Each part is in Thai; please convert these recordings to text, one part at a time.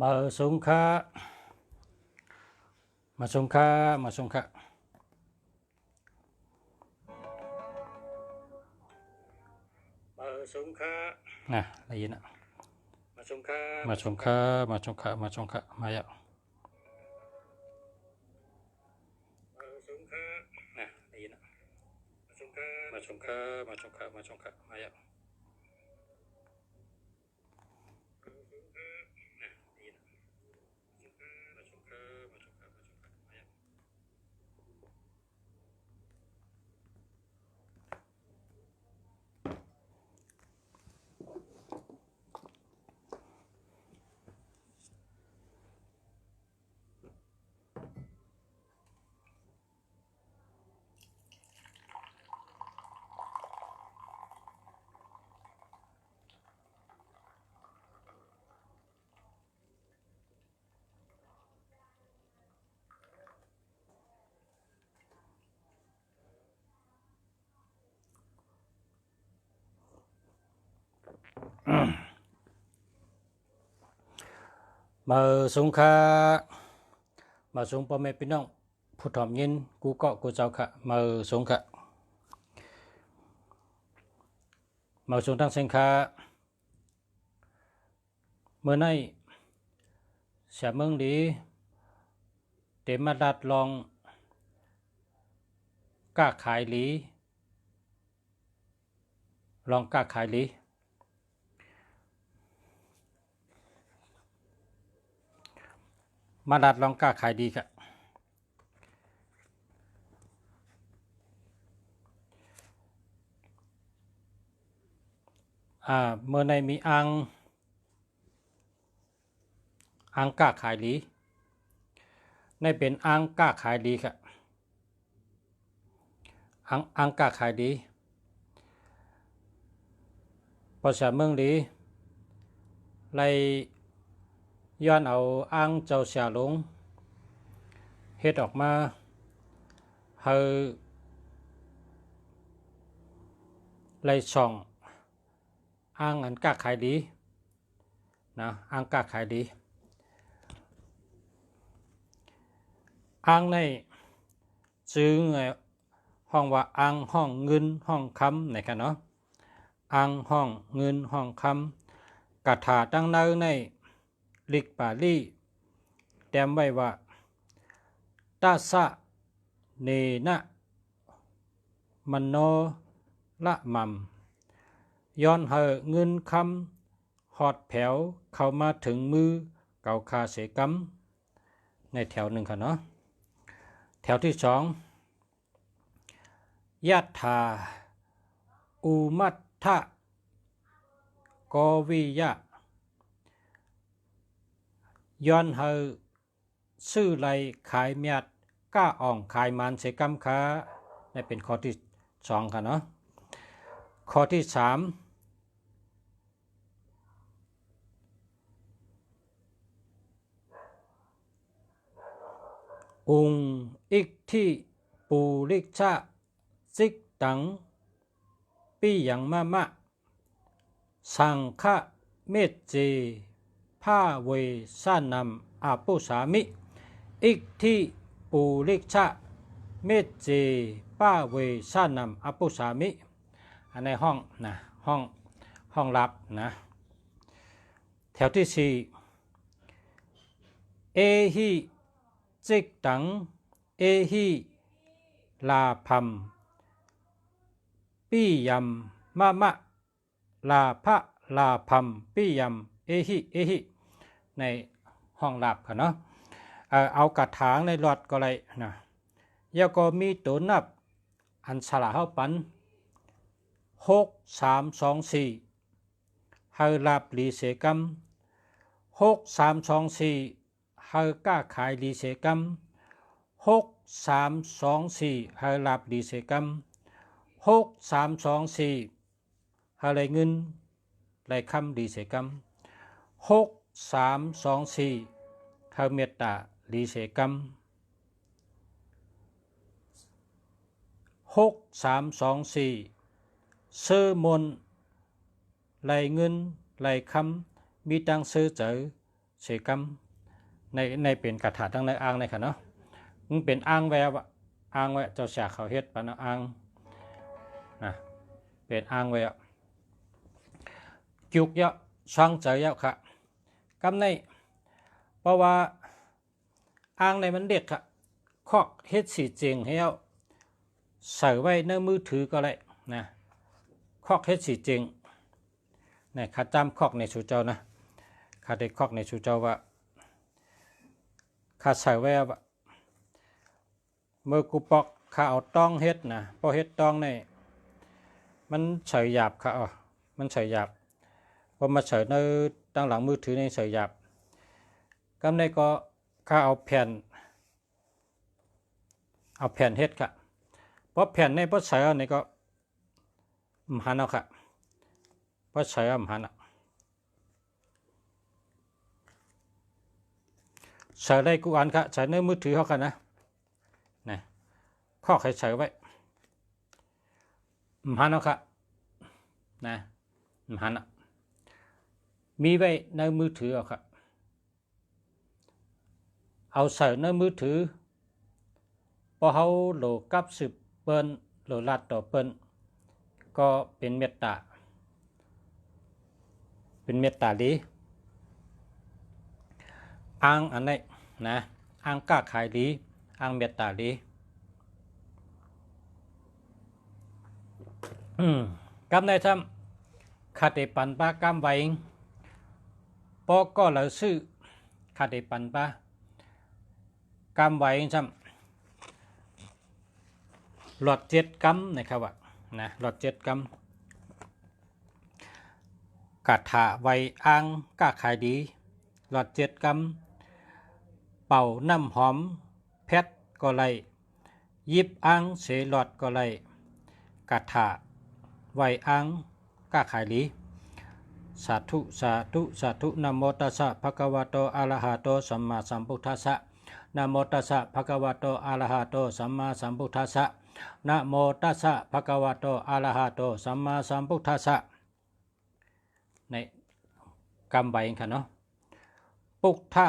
มาสงค่ามาสงค่ามาสงค่ามาสงค่านะได้ยินนะมาสงค่ามาสงค่ามาสงค่ามาสงค่ามาแล้วมาสงค่านะได้ยินนะมาสงค่ามาสงค่ามาสงค่ามาสงค่ามาแล้วมาสงค่ามาสงพ่อแม่พี่น้องผู้ถ่อมยินกูเกาะกูเจ้าค่ะมาสงค่ะมาสงทั้งเส้นค่าเมื่อในเสียเมืองดีเตมาดัดลองก้าขายหลีลองก้าขายหลีมาดัดลองก้าขายดีค่ะเมื่อในมีอังก้าขายหลีในเป็นอังก้าขายดีค่ะอังก้าขายดีภาษาเมืองดีไล่ย้อนเอาอังเจ้าเสียลงเฮ็ดออกมาเฮาไล่ช่องอังอันก้าขายดีนะอังก้าขายดีอังในซื้อห้องว่าอังห้องเงินห้องคำนะครับเนาะอังห้องเงินห้องคำกระถาตั้งเนื้อในลิกปาลีแต้มไว้ว่าตาสะเนนะมโนละมัมย้อนเหอเงินคำหอดแผวเข้ามาถึงมือเก่าคาเสกำในแถวหนึ่งค่ะเนาะแถวที่สองยัตถาอุมัตถะกวิยะย้อนเฮอซื้อไรขายเมียดก้าอ่องขายมันเสกำค้านี่เป็นข้อที่สองค่ะเนาะข้อที่สามองอิกที่ปูริกชะซิกตังปียังมะมะสังฆะเมตเจผ้าเวสานัมอาปุสามิอิกที่ปูริกชะเมตเจป้าเวสานัมอาปุสามิอันในห้องนะห้องลับนะแถวที่สี่เอหิจิกตังเอหิลาพัมปียัมมะมะลาภะลาพัมปียัมเอหิในห้องลับค่ะเนาะเอากระถางในหลอดก็เลยนะแล้วก็มีตัวนับอันสละเข้าปัน6324เฮาลาบลีเสกัม6324เฮาก้าขายลีเสกัม6324เฮาลาบลีเสกัม6324เฮาไรเงินไรคำลีเสกัม6324เฮาเมตตาลีเสกัม6324เสื้อมนไหลเงินไหลคำมีตังซื้อเจอ เสกัมในเป็นกระถาตั้งในอ่างในค่ะเนาะมึงเป็นอ่างแววอ่างแววเจ้าเสียเขาเฮ็ดปานอ่างนะเป็นอ่างแววจุกเยอะช่างใจเยอะค่ะกำในเพราะว่าอ่างในมันเด็กค่ะคอกเฮ็ดสีจริงให้เอาใส่ไว้ในมือถือก็ได้นะคอกเฮ็ดสีจริงนะข้าจำคอกในชูเจ้านะข้าได้คอกในชูเจ้าว่าข้าใส่ไว้ว่าเมื่อกูปอกข้าเอาต้องเฮ็ดนะพอเฮ็ดต้องในมันเฉยหยาบค่ะมันเฉยหยาบพอมาเฉยในตั้งหลังมือถือในเฉยหยาบกำในก็ข้าเอาแผ่นเฮ็ดค่ะเพราะแผ่นในพอใส่เอาในก็หันเอาค่ะพอใส่เอาหันใส่ได้กูอันค่ะใส่ในมือถือเขาค่ะนะข้อใครใส่ไว้หันเอาค่ะนะหันมีไว้ในมือถือเอาค่ะเอาใส่ในมือถือพอเขาโหลกับสืบเปิ้นโหลลัดต่อเปิ้นก็เป็นเมตตาลีอ้างอันนี้นะอ้างกล้าขายลีอ้างเมตตาลีกำในทำคาเดปันปากำไว้ปอก็เหลือซื้อคาเดปันปากำไว้ทำหลอด7 กำนะครับว่านะหลอด7 กำกาถาไว้อ้างกล้าขายดีหลอด7 กำเป่าน้ำหอมแพทก็ไล่ยิบอ้างเสหลอดก็ไล่กาถาไว้อ้างกล้าขายดีสาธุสาธุสาธุนะโมตัสสะภะคะวะโตอะระหะโตสัมมาสัมพุทธัสสะนะโมตัสสะภะคะวะโตอะระหะโตสัมมาสัมพุทธัสสะนะโมตัสสะภะคะวะโตอะระหะโตสัมมาสัมพุทธัสสะในกำใบค่ะเนาะปุถะ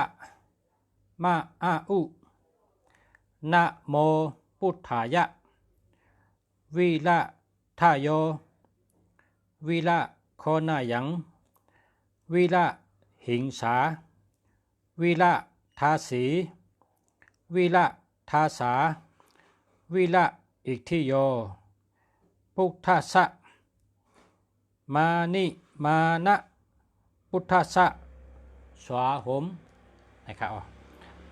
มาอาอุนะโมพุทธายะวิละทายโยวิละโคนายังวิละหิงสาวิละทาสีวิละทาสาวิละอิทธิโยพุทธัสสะมานิมานะพุทธัสสะสวาหมนะครับ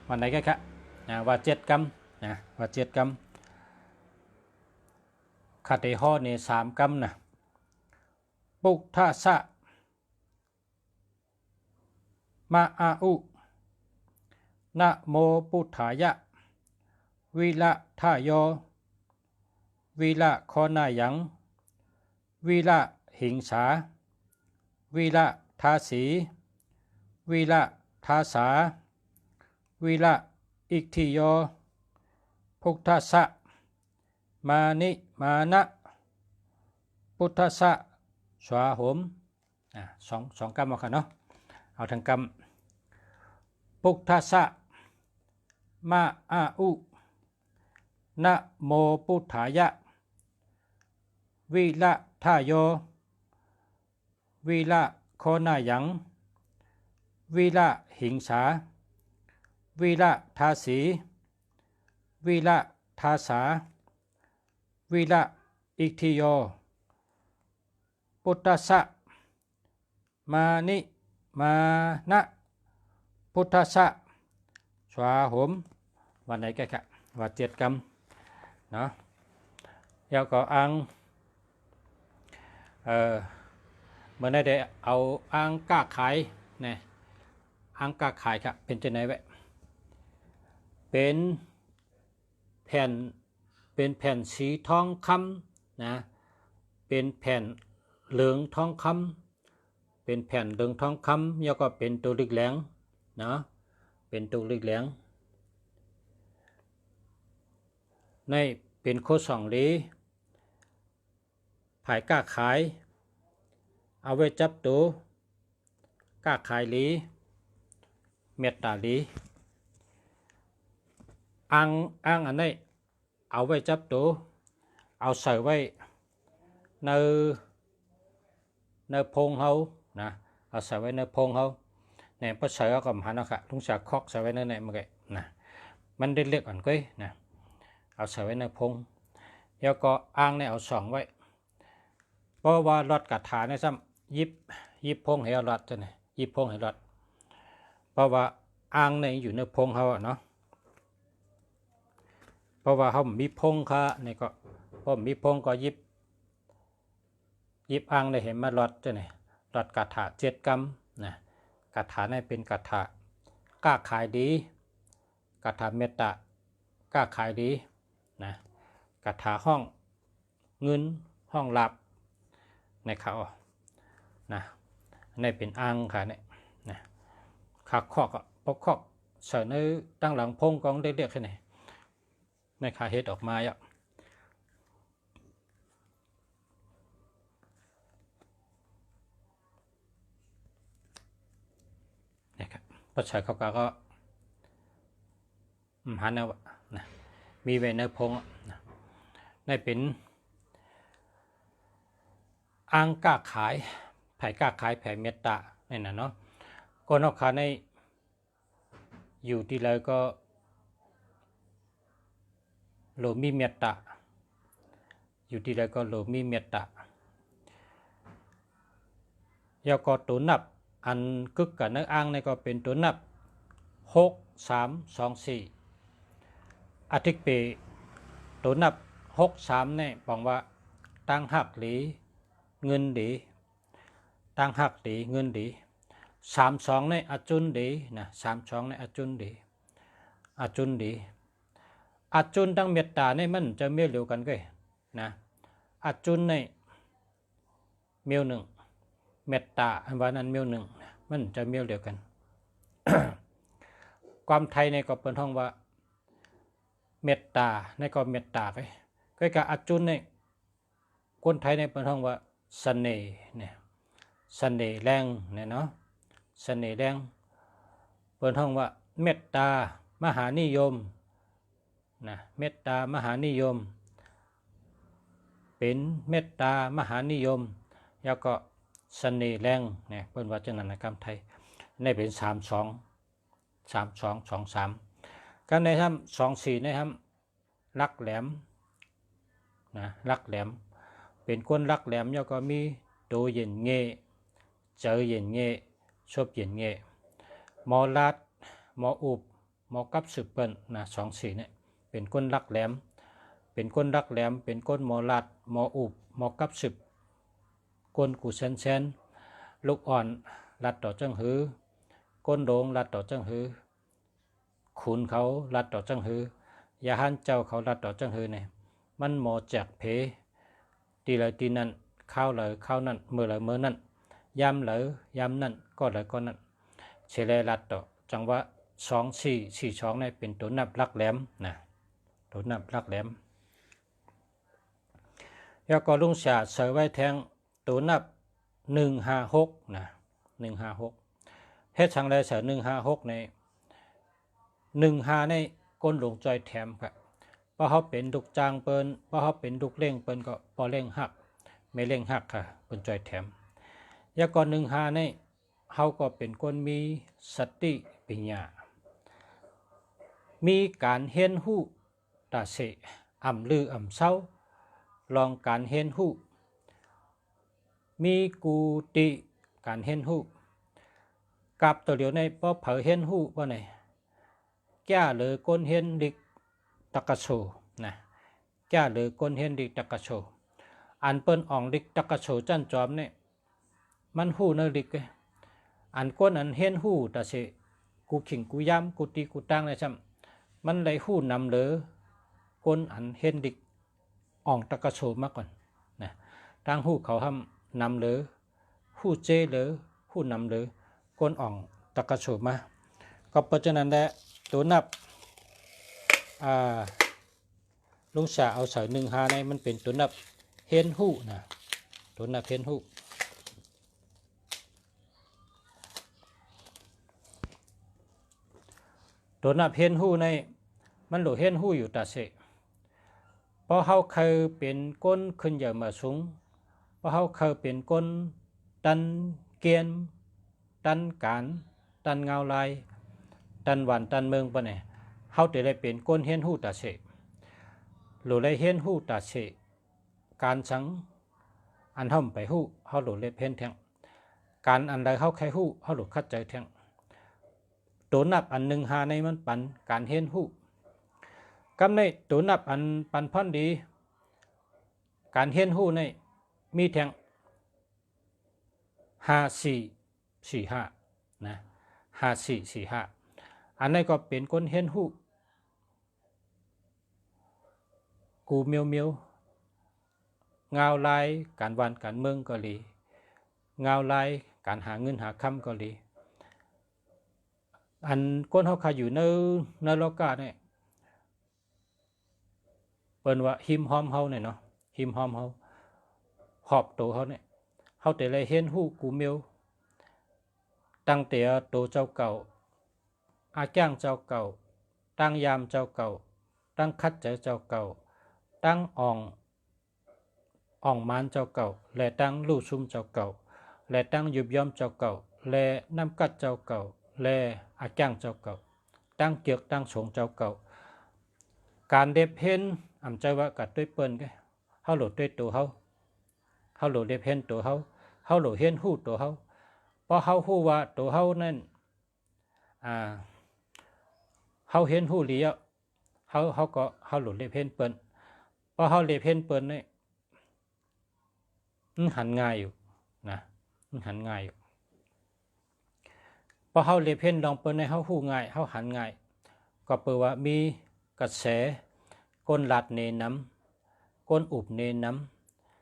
วันไหนกันครับว่า7 กำว่า7 กำคาเตห่อใน3 กำนะพุทธัสสะมาอาอุนะโมพุทธายะวิละทายโยวิละโคนายังวิละหิงสาวิละทาสีวิละทาสาวิละอิทธิโยพุทธัสสะมานิมานะพุทธัสสะสวาหมสองกรรมเอาค่ะเนาะเอาทั้งกรรมพุทธัสสะมาอาอุนะโมพุทธายะวิละทายโยวิละโคนายังวิละหิงสาวิละทาสีวิละทาสาวิละอิทธิโยพุทธัสสะมานิมานะพุทธัสสะสวาหมวันไหนกันครับว่า7 กำเนาะแล้วก็อ้างเมื่อได้เอาอ้างกล้าขายเนี่ยอ้างกล้าขายครับเป็นจะไหนไว้เป็นแผ่นสีทองคำนะเป็นแผ่นเหลืองทองคำเป็นแผ่นเหลืองทองคำแล้วก็เป็นตัวลึกแหลงนะเป็นตัวลึกแหลงในเป็นโค2 ลีผายกล้าขายเอาไว้จับตัวกล้าขายลี เมตตาลีอังอันนี้เอาไว้จับตัวเอาใส่ไว้ในพงเฮานะเอาใส่ไว้ในพงเฮาเนี่ยพอใส่ก็หันเอาค่ะลุงจะคอกใส่ไว้ในมันก็นะมันได้เล็กอ่อนก้อยนะเอาใส่ไว้ในพงแล้วก็อ่างเนี่ยเอาส่องไว้เพราะว่ารถกระถาเนี่ยซ้ำยิบพงให้รถจะเนี่ยยิบพงให้รถเพราะว่าอ่างเนี่ยอยู่ในพงเขาเนาะเพราะว่าเขามีพงค่ะเนี่ยก็พอมีพงก็ยิบอ่างได้เห็นมารถจะเนี่ยรถกระถา7 กรัมนะกระถาเนี่ยเป็นกระถากล้าขายดีกระถาเมตตากล้าขายดีนะกระถาห้องเงินห้องหลับในเขานะนี่เป็นอ่างค่ะเนี่ยนะขาคอกปกคอกเสนอตั้งหลังพงกองเรียกๆแค่ไหนในขาเฮ็ดออกมาอ่ะนี่ครับพอใช้เขาก็หันเอานะมีไว้ในพงนะนี่เป็นอ่างกล้าขายแผ่กล้าขายแผ่เมตตาเนี่ยนะเนาะก็นอกขาในอยู่ที่เลยก็โลมีเมตตาอยู่ที่ใดก็โลมีเมตตายาก็ตัวนับอันกึกกับนักอ้างในก็เป็นตัวนับ6 3 2 4อาทิตย์ปีตัวนับ6 3เนี่ยบอกว่าตั้งหักหลีเงินดีตั้งหักดีเงินดี3 2ในอจุนดีนะ3 2ในอจุนดีอาจุนตั้งเมตตาในมันจะเมียเหลียวกันก็นะอาจุนในเมียวหนึ่งเมตตาอันว่านั้นเมียวหนึ่งมันจะเมียวเดียวกัน ความไทยในก็เป็นห้องว่าเมตตาในก็เมตตาก็กับอาจุนในคนไทยในเป็นห้องว่าเสน่ห์เนี่ยเสน่ห์แรงเนี่ยเนาะเสน่ห์แรงเป็นห้องว่าเมตตามหานิยมนะเมตตามหานิยมเป็นเมตตามหานิยมแล้วก็เสน่ห์แรงเนี่ยเป็นวจนะในคำไทยในเป็น32 23กันในทำ24ในทำรักแหลมนะรักแหลมเป็นคนรักแหลมแล้วก็มีโตเย็นเงเจอเย็นเงชอบเย็นเงหมอลัดหมออุบหมอกับสืบเปิ้นนะ24เนี่ยเป็นคนรักแหลมเป็นคนหมอลัดหมออุบหมอกับสืบก้นกูเซนลูกอ่อนลัดต่อจังหือก้นโด่งลัดต่อจังหือขุนเขาลัดต่อจังหือยาหันเจ้าเขาลัดต่อจังหือเนี่ยมันหมอจากเพตีเลยตีนั่นข้าวเลยข้าวนั่นเมื่อเลยเมื่อนั่นยำเลยยำนั่นก็เลยก็นั่นเฉลยลัดต่อจังว่า2442เนี่ยเป็นตัวนับลักแหลมนะตัวนับลักแหลมแล้วก็ลุงเสียเสยไว้แทงตัวนับ156นะ156เฮ็ดชังเลยเสย156ใน15ในก้นหลวงจอยแถมครับเพราะเขาเป็นดุกจางเปิ้นเพราะเขาเป็นดุกเล่งเปิ้นก็พอเล่งหักไม่เล่งหักค่ะเปิ้นจอยแถมยาก่อน15ในเขาก็เป็นคนมีสติปัญญามีการเห็นหู้ตาเสอ่ำลืออ่ำเศร้าลองการเห็นหู้มีกูติการเห็นหู้กับตัวเดียวในพอเผยเห็นหู้ว่าไหนแก่เลยก้นเห็นดิกตะกะโชนะแก่เลยก้นเห็นดิกตะกะโชอันเปิ้นอ่องดิกตะกะโชจันจอมเนี่ยมันหู้เนดิกอันก้นอันเห็นหู้ตาเสกูขิงกูย้ำกูตีกูตั้งเลยซ้ำมันเลยหู้นำเลยก้นอันเห็นดิกอ่องตะกะโชมาก่อนนะตั้งหู้เขาทำนำเลยหู้เจเลยหู้นำเลยก้นอ่องตะกะโชมาก็เพราะฉะนั้นแหละตัวนับลุงสาเอาใส่15ในมันเป็นตัวนับเห็นหู้นะตัวนับเห็นหู้ ตัวนับเห็นหูในมันหลุเห็นหูอยู่ตาเสเพราะเขาเคยเป็นก้นขึ้นใหญ่มาสูงเพราะเขาเคยเป็นก้นตันเกียนตันการตันเงาลายตันหวานตันเมืองปะเนี่ยเขาจะได้เป็นก้นเห็นหูตาเสหลุได้เห็นหูตาเสการสังอันห่มไปหูเขาหลุได้เพ่นแทงการอันใดเขาใครหูเขาหลุคัดใจแทงตัวนับอันหนึ่งหาในมันปันการเห็นหูกำในตัวนับอันปันพันดีการเห็นหูในมีแทง5445นะ5445อันนี้ก็เป็นคนเห็นหูกูเมียวเมียวเงาลายการวันการเมืองก็ดีเงาลายการหาเงินหาคำก็ดีอันคนเขาขายอยู่ในโลกาเนี่ยเปิ้นว่าหิมหอมเฮาเนี่ยเนาะหิมหอมเฮาหอบตัวเขาเนี่ยเขาแต่เลยเห็นหูกูเมียวตั้งแต่ตัวเจ้าเก่าอาจ้างเจ้าเก่าตั้งยามเจ้าเก่าตั้งคัดใจเจ้าเก่าตั้งอ่องมานเจ้าเก่าและตั้งลู่ซุ่มเจ้าเก่าและตั้งยุบย่อมเจ้าเก่าและน้ำกัดเจ้าเก่าและอาจ้างเจ้าเก่าตั้งเกียกตั้งสงเจ้าเก่าการเด็บเห็นอำใจว่ากัดด้วยเปิ้นก็เขาโหลดด้วยตัวเขาโหลดเด็บเห็นตัวเขาโหลดเห็นหูตัวเขาเพราะเขาหูว่าตัวเขานั่นเขาเห็นหูเลี้ยวเขาก็เขาโหลดเด็บเห็นเปิ้นเพราะเขาเด็บเห็นเปิ้นนี่มันหันง่ายอยู่นะมันหันง่ายอยู่พอเขาเด็บเห็นลองเปิ้นในเขาหูง่ายเขาหันง่ายก็เปิดว่ามีกระแสก้นหลัดเนน้ำก้นอุบเนน้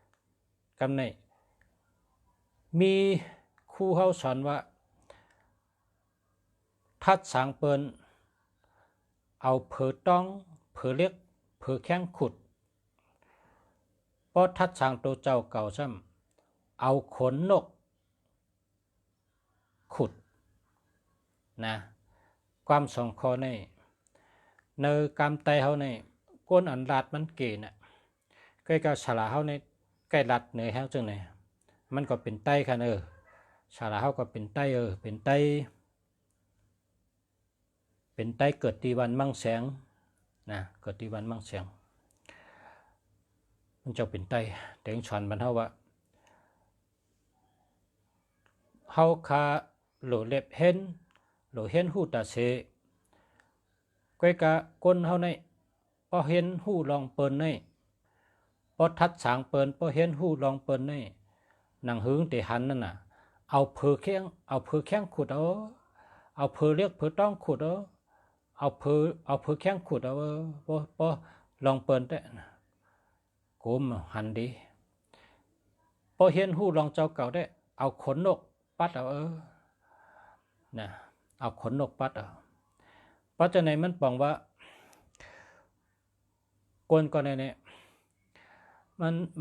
ำกำในมีครูเขาสอนว่าทัดสางเปิ้นเอาเผอต้องเผอเล็กเผอแข้งขุดเพราะทัดสางตัวเจ้าเก่าซ้ำเอาขนนกขุดนะความสองคอในกำไตเขาในก้นอันรัดมันเกน่ะใกล้กับฉลาเขาในใกล้รัดเหนือเขาจังไหนมันก็เป็นไตค่ะฉลาเขาก็เป็นไตเป็นไตเกิดตีวันมั่งแสงนะเกิดตีวันมั่งแสงมันจะเป็นไตแต่งชอนมันเท่าว่าเขาคาโหลเล็บเห็นโหลเห็นหูตาเสใกล้กับก้นเขาในพอเห็นหูลองเปิ้นในพอทัดสางเปิ้นพอเห็นหูลองเปิ้นในหนังหึงแต่หันนั่นน่ะเอาเผือแข้งขุดเอาเผือเรียกเผือต้องขุดเอาเผือแข้งขุดพอลองเปิ้นแต่กูมหันดีพอเห็นหูลองเจ้าเก่าได้เอาขนนกปัดนะเอาขนนกปัดเพราะฉะนั้นมันบอกว่ากวนก่อนเนี่ย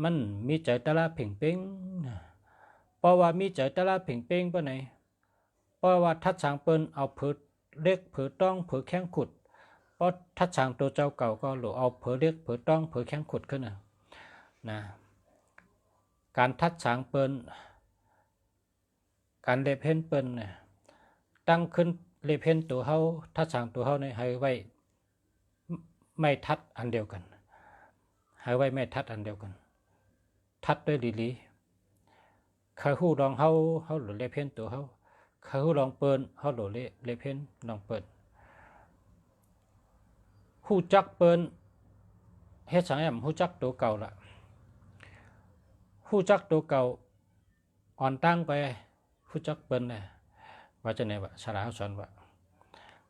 มันมีใจตะลาเพ่งเป้งเพราะว่ามีใจตะลาเพ่งเป้งปะไหนเพราะว่าทัดสางเปิ้นเอาเผือเล็กเผือต้องเผือแข้งขุดเพราะทัดสางตัวเจ้าเก่าก็หรือเอาเผือเล็กเผือต้องเผือแข้งขุดขึ้นนะการทัดสางเปิ้นการเล็บเห็นเปิ้นเนี่ยตั้งขึ้นเล็บเห็นตัวเขาทัดสางตัวเขาเนี่ยให้ไว้ไม่ทัดอันเดียวกันให้ไว้ไม่ทัดอันเดียวกันทัดด้วยลีเขาหูลองเขาหลุดเล็บเห็นตัวเขาหูลองเปิ้นเขาหลุดเล็บเห็นลองเปิ้นหูจักเปิ้นเฮ็ดสังแอมหูจักตัวเก่าละหูจักตัวเก่าอ่อนตั้งไปหูจักเปิ้นเนี่ยว่าจะไหนวะฉลาดสอนว่า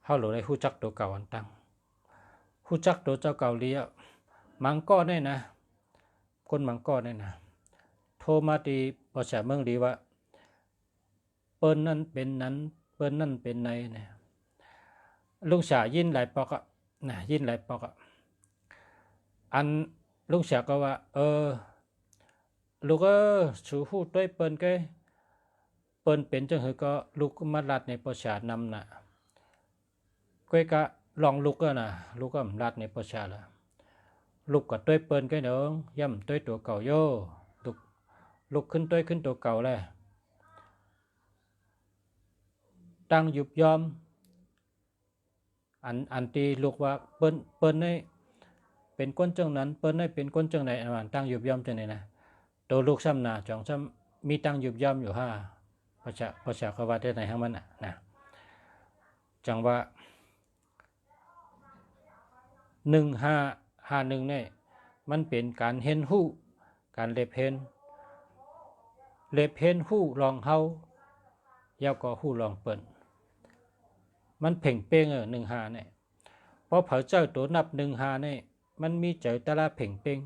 เขาหลุดได้หูจักตัวเก่าอ่อนตั้งหูจักตัวเจ้าเก่าเลี้ยมังก้อได้นะคนมังก้อได้นะโทรมาตีภาษาเมืองดีว่าเปิ้นนั่นเป็นนั้นเปิ้นนั่นเป็นในเนี่ยลุงเสียยินหลายปอกยินหลายปอกอันลุงเสียก็ว่าลูกสูหูด้วยเปิ้นแกเปิ้นเป็นจังหือก็ลูกมาลัดในภาษานำน่ะ ก้อยกะลองลุกก็นะลุกก็รัดในประชาละลุกกับตัวเปิ้นก็เนาะย่ำตัวเก่าโย่ลุกขึ้นตัวเก่าเลยตั้งยุบยอมอันตีลุกว่าเปิ้นในเป็นก้นจังนั้นเปิ้นในเป็นก้นจังไหนอันตั้งยุบยอมจังไหนนะตัวลูกซ้ำหนาจ่องซ้ำมีตั้งยุบยอมอยู่ห้าประชาเขาว่าได้ไหนทั้งมันนะจังว่า1551เนี่ยมันเป็นการเห็นหู้การเล็บเห็นหู้ลองเฮายาวก็หู้ลองเปิ้นมันเพ่งเป้ง15เนี่ยเพราะเผาเจ้าตัวนับ15เนี่ยมันมีเจอแต่ละเพ่งเป้ง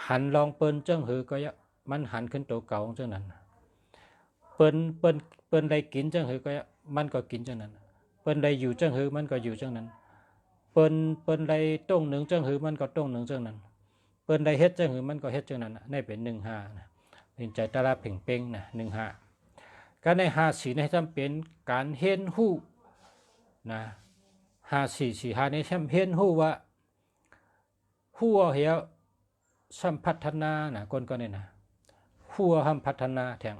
หันลองเปิ้นจังหือก็มันหันขึ้นตัวเก่าจังนั้นเปิ้นได้กินจังหือก็มันก็กินจังนั้นเปิ้นได้อยู่จังหือมันก็อยู่จังนั้นเปิ้นได้ต้งหนึ่งจังหือมันก็ต้งหนึ่งจังนั้นเปิ้นได้เฮ็ดจังหือมันก็เฮ็ดจังนั้นนี่เป็น15นะเป็นใจตะละเพ่งเป้งนะ15การใน54ในจำเป็นการเห็นหู้นะ5445ในจำเห็นหู้ว่าหู้เหี่ยวสัมพัฒนานะคนก็เนี่ยนะหู้ห้ามพัฒนาแทง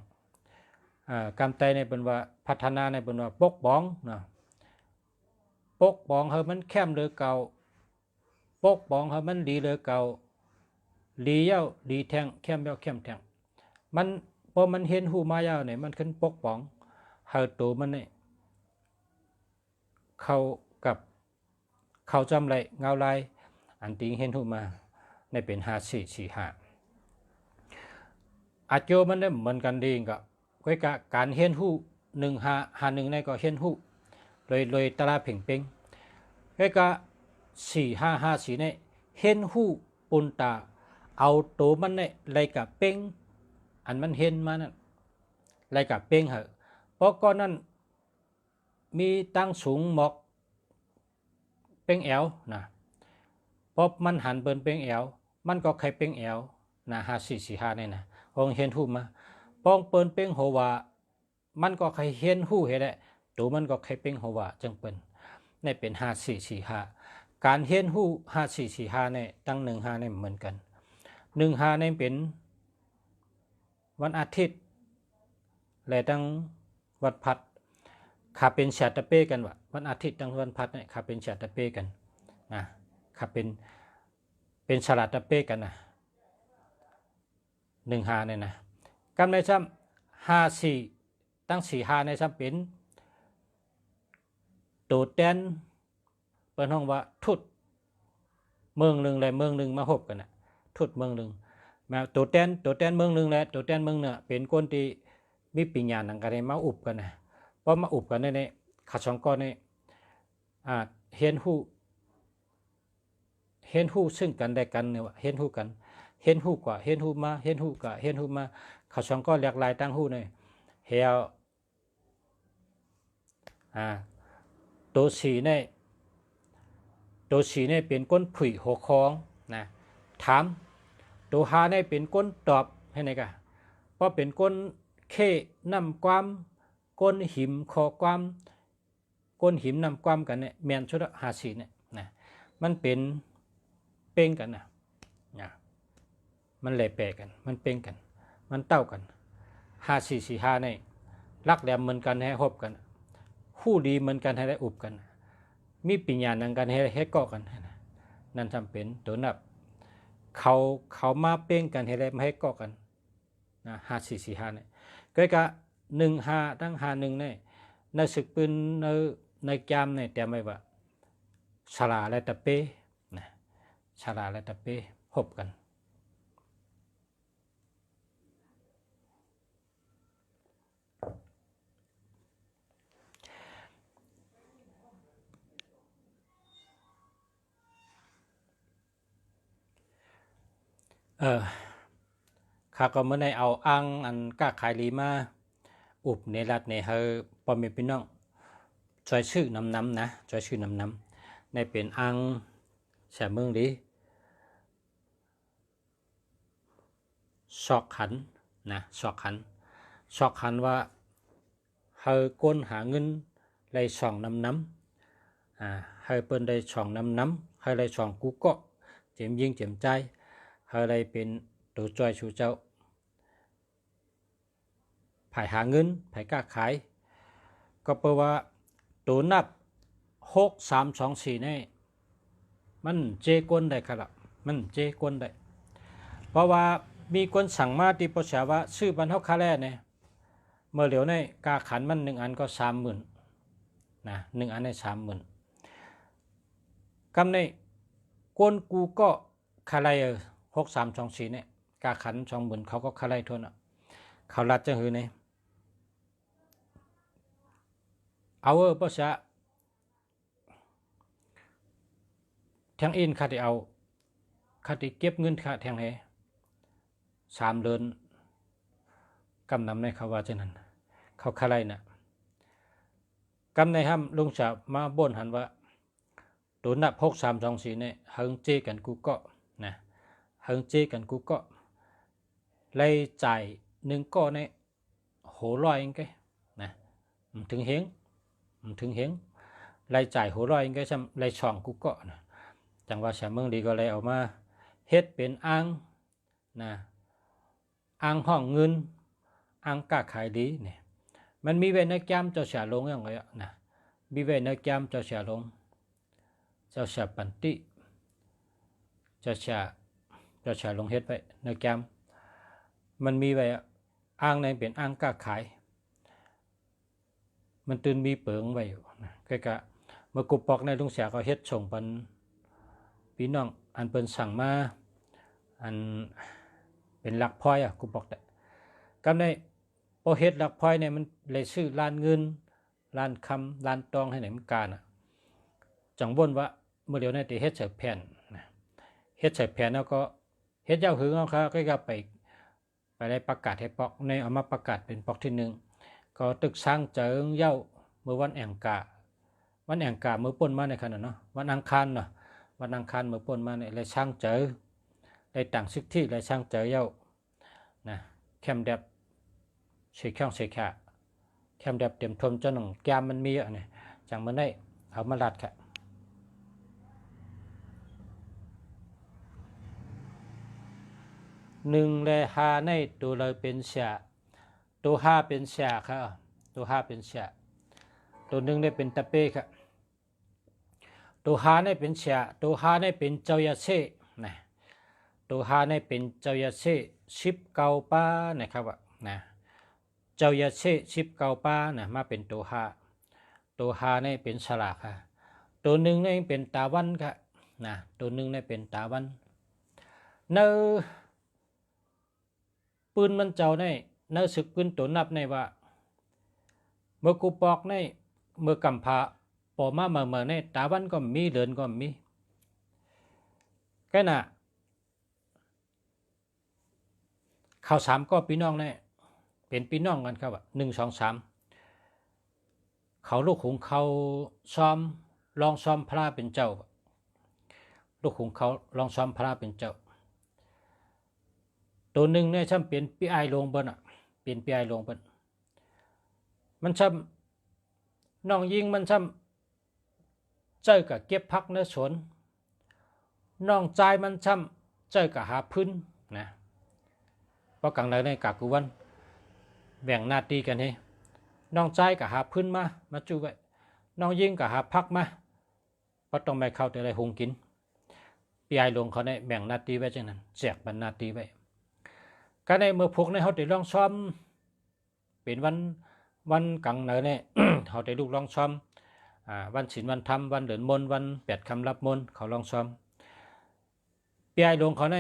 กำไตในเป็นว่าพัฒนาในเป็นว่าปกป้องนะปกป้องให้มันแคมเลยเก่าปกป้องให้มันดีเลยเก่าดีเย้าดีแทงแคมเย้าแคมแทงมันพอมันเห็นหูมายาวเนี่ยมันขึ้นปกป้องเฮาตัวมันเนี่ยเขาจำไรเงาลายอันติงเห็นหูมาในเป็น5445อาจโยมันได้เหมือนกันดีกับก้อยกะการเห็นหู1551ในก็เห็นหูเลยตลาดเพ่งเป้งก้อยกะ4554ในเห็นหูปุนตาเอาตัวมันในไรกับเป้งอันมันเห็นมานั่นไรกับเป้งเหอะเพราะก้อนนั้นมีตั้งสูงหมอกเป้งแอวนะพอมันหันเปิ้นเป้งแอวมันก็ใครเป้งแอวนะ5445เนี่ยนะองเห็นหูมาป้องเปิ้นเป้งโหว่ามันก็ใครเห็นหูเห็นแหละตัวมันก็ใครเป้งโหว่าจังเปิ้นนี่เป็น5445การเห็นหู5445เนี่ยตั้ง15เนี่ยเหมือนกัน15เนี่ยเป็นวันอาทิตย์และตั้งวันพัดขาเป็นชาตะเป้กันวะวันอาทิตย์ตั้งวันพัดเนี่ยขาเป็นชาตะเป้กันนะขาเป็นฉลาดตะเป้กันนะ15เนี่ยนะกำในซ้ำ54ตั้ง45ในซ้ำเป็นตัวแตนเปิ้นห้องว่าทุดเมืองหนึ่งและเมืองหนึ่งมาหบกันนะทุดเมืองหนึ่งมาตัวแตนเมืองหนึ่งและตัวแตนเมืองเนี่ยเป็นคนที่มีปัญญาหนังกันมาอุบกันนะพอมาอุบกันในขัดสองก้อนในเห็นหูซึ่งกันได้กันเนี่ยเห็นหูกันเห็นหูกว่าเห็นหูมาเห็นหูกว่าเห็นหูมาขัดสองก้อนหลากหลายตั้งหูเนี่ยเหี่ยวตัวสีเนี่ยเป็นก้นผุยหัวคองนะถามตัวหาเนี่ยเป็นก้นตอบให้ไหนกันเพราะเป็นก้นเข้น้ำความก้นหิมคอความก้นหิมน้ำความกันเนี่ยแมนชุด54เนี่ยนะมันเป็นเป้งกันนะมันเลยแปลกันมันเป้งกันมันเต้ากัน5445เนี่ยรักแหลมเหมือนกันให้หบกันคู่ดีเหมือนกันให้ได้อุบกันมีปัญญานังกันให้เกาะกันนั่นจำเป็นตัวนับเขามาเป้งกันให้ได้มาให้เกาะกันนะ5445เนี่ยก็กะ15ตั้ง51เนี่ยในศึกปืนในจามเนี่ยแต่ไม่ว่าฉลาและตะเป้นะฉลาและตะเป้หบกันข้าก็เมื่อในเอาอังอันก้าขายลีมาอุบในรัฐในเฮอปอมพี่น้องช่วยชื่อน้ำนะช่วยชื่อน้ำในเป็นอังแฉเมืองดีชอกขันนะชอกขันว่า เฮาก้นหาเงินไล่ช่องน้ำเฮาเปิ้นได้ช่องน้ำเฮาได้ช่องกูก็เจ็มยิงเจ็มใจเฮาได้เป็นตัวจอยชูเจ้าไผหาเงินไผกล้าขายก็แปลว่าตัวนับ6 3 2 4นี่มันเจกวนได้ครับมันเจกวนได้เพราะว่ามีคนสั่งมาที่ประชาว่าชื่อบันเทาคาแร่เนี่ยเมื่อเหลียวในกาขันมัน1 อันก็ 30,000 นะ1 อันได้ 30,000 กำในกวนกูก็คาไล6 3 2 4เนี่ยกาขัน 20,000 เขาก็คาไลทวนเขารัดจะหือเนี่ยเอาประชาแทงอินคาที่เอาคาที่เก็บเงินค่าแทงให้3 เดือนกำนำในเขาว่าเช่นนั้นเขาคาไลนะกำในห้ามลุงจะมาบ่นหันว่าตัวนับ6 3 2 4เนี่ยเฮิงเจกันกูก็นะเฮิงเจกันกูก็ไล่จ่าย1 ก้อนเนี่ยโหร้อยเองแกนะถึงเฮงไล่จ่ายโหร้อยเองแกซ้ำไล่ช่องกูก็นะจังว่าชาเมืองดีก็เลยเอามาเฮ็ดเป็นอ่างนะอ่างห้องเงินอ่างกาขายดีเนี่ยมันมีไว้ในแก้มเจ้าเสียลงอย่างไรนะมีไว้ในแก้มเจ้าเสียลงเจ้าเสียปันติเจ้าเสียลงเฮ็ดไว้ในแก้มมันมีไว้อ่างในเป็นอ่างกาขายมันตื่นมีเปิงไว้อยู่นะก็กะเมื่อกุปอกในลุงเสียก็เฮ็ดส่งปันพี่น้องอันเปิ้นสั่งมาอันเป็นหลักพลอยกูบอกแต่กำในพอเฮ็ดหลักพลอยเนี่ยมันเลยซื้อล้านเงินล้านคำล้านตองให้ไหนมันการจังบ่นว่าเมื่อเดียวในตีเฮ็ดใส่แผ่นนะเฮ็ดใส่แผ่นแล้วก็เฮ็ดยาวหึงเอาครับก็ไปได้ประกาศให้ปอกในเอามาประกาศเป็นปอกที่1ก็ตึกสร้างเจิงเย้าเมื่อวันแองกาเมื่อป่นมาในขณะเนาะวันอังคารเนาะวันอังคารเมื่อป่นมาเนี่ยเลยช่างเจอได้ต่างสิทธิเลยช่างเจอเย้านะแคมแดบเสียข้างเสียขาแคมแดบเต็มทมจนหนึ่งแก้มมันมีอ่ะเนี่ยจังมันได้เอามาลัดค่ะ1และ5ในตัวเลยเป็นเสียตัว5เป็นเสียค่ะตัว5เป็นเสียตัว1ได้เป็นตะเป้ค่ะตัว5ได้เป็นเสียตัว5ได้เป็นเจ้ายาเซ่นะตัว5ได้เป็นเจ้ายาเซ่19 ป้านะครับนะเจ้ายาเซ่19 ป้านะมาเป็นตัว5นี่เป็นฉลากค่ะตัว1นี่เป็นตาวันค่ะนะตัว1นี่เป็นตาวันเนื้อปืนมันเจ้าในเนื้อศึกปืนตัวนับในว่าเมื่อกูปอกในเมื่อกำพาปอมาเมื่อในตาวันก็มีเดินก็มีแค่น่ะข่าว3ก็พี่น้องเนี่ยเป็นพี่น้องกันครับ1 2 3เขาลูกของเขาซ้อมลองซ้อมพระเป็นเจ้าลูกของเขาลองซ้อมพระเป็นเจ้าตัว1เนี่ยช่ำเป็นพี่ไอลงบนเป็นพี่ไอลงบนมันช่ำน้องยิงมันช่ำเจอกับเก็บพักในสวนน้องใจมันช่ำเจอกับหาพื้นนะเพราะกลางในในกากุวันแบ่งหน้าที่กันให้น้องใจกับหาพื้นมาจูไว้น้องยิงกับหาพักมาเพราะต้องไปเข้าแต่ไรหงกินพี่ไอลงเขาในแบ่งหน้าที่ไว้จังนั้นแจกบรรณาที่ไว้ก็ในเมื่อพวกในเขาได้ลองซ้อมเป็นวันกลางเนินเนี่ย เขาได้ลูกลองซ้อมวันศีลวันธรรมวันเดือนมนวัน8 ค่ำรับมนเขาลองซ้อมปีไอลงเขาใน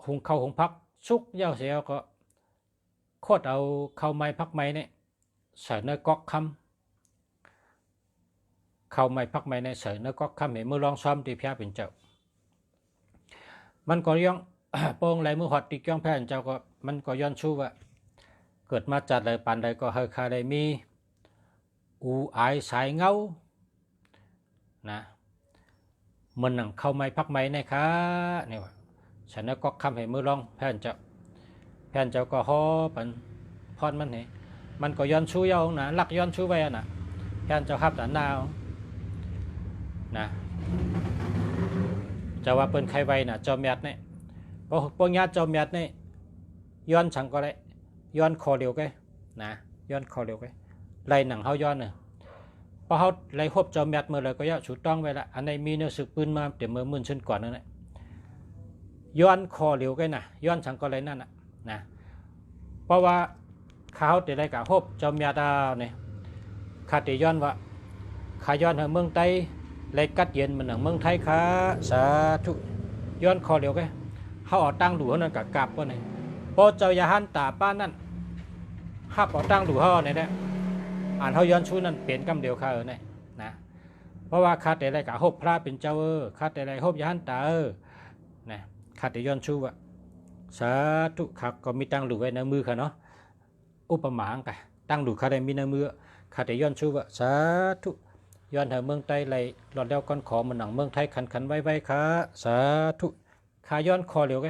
หุงเข้าหุงพักซุกเย้าเสียก็โคตรเอาเข้าไม้พักไม้เนี่ยใส่เนื้อก๊อกคำเข้าไม้พักไม้เนี่ยใส่เนื้อก๊อกคำเห็นมือลองซ้อมตีแพ้เป็นเจ้ามันก็ย่อง โป่งไหลมือหอดตีก้องแพ้เป็นเจ้าก็มันก็ย้อนชู้ว่าเกิดมาจัดเลยปานใดก็เฮคาได้มีอูอายสายเงานะมันหนังเข้าไม้พักไม้นะคะเนี่ยว่าฉันก็คำให้มือลองแผ่นเจ้าก็ฮอปันพอดมันเนี่ย มันก็ย้อนชู้เยานะลักย้อนชู้ไว้นะยันเจ้าฮับแต่นาวนะจะว่าเปิ้นใครไว้นะจอมยัดเนี่ยพวกญาติจอมยัดเนี่ยย้อนฉังก็ได้ย้อนคอเดียวกันนะย้อนคอเดียวกันไล่หนังเขาย้อนเนี่ยพอเขาไล่ครบจอมยัดเมื่อไรก็ย่าฉุดต้องไว้ละอันในมีเนื้อสึกปืนมาเดี๋ยวเมื่อมื่นเช่นก่อนนั่นแหละย้อนคอเดียวกันนะย้อนฉังก็เลยนั่นนะเพราะว่าเขาเดี๋ยวได้กับครบจอมยัดเนี่ยขาดแต่ย้อนว่าขาย้อนทางเมืองไต้เลยกัดเย็นมันหนังเมืองไทยขาสาธุย้อนคอเดียวกันเขาออกตั้งหลูนั่นกับกลับก็เนี่ยพอเจ้ายาหันตาป้านั่นห้าออกตั้งหลูเขาเนี่ยนะอ่านเขาย้อนชูนั่นเปลี่ยนกำเดียวเขาเนี่ยนะเพราะว่าขาดแต่ไรกับฮบพระเป็นเจ้าขาดแต่ไรฮบยาหันตานะขาดแต่ย้อนชูว่าสาธุขาก็มีตั้งหลูไว้ในมือเขาเนาะอุปมาอังกันตั้งหลูเขาได้มีในมือขาดแต่ย้อนชูว่าสาธุย้อนทางเมืองไต้ไหลหลอดเดียวก้อนขอมันหนังเมืองไทยขันไว้ขาสาธุขาย้อนคอเหลียว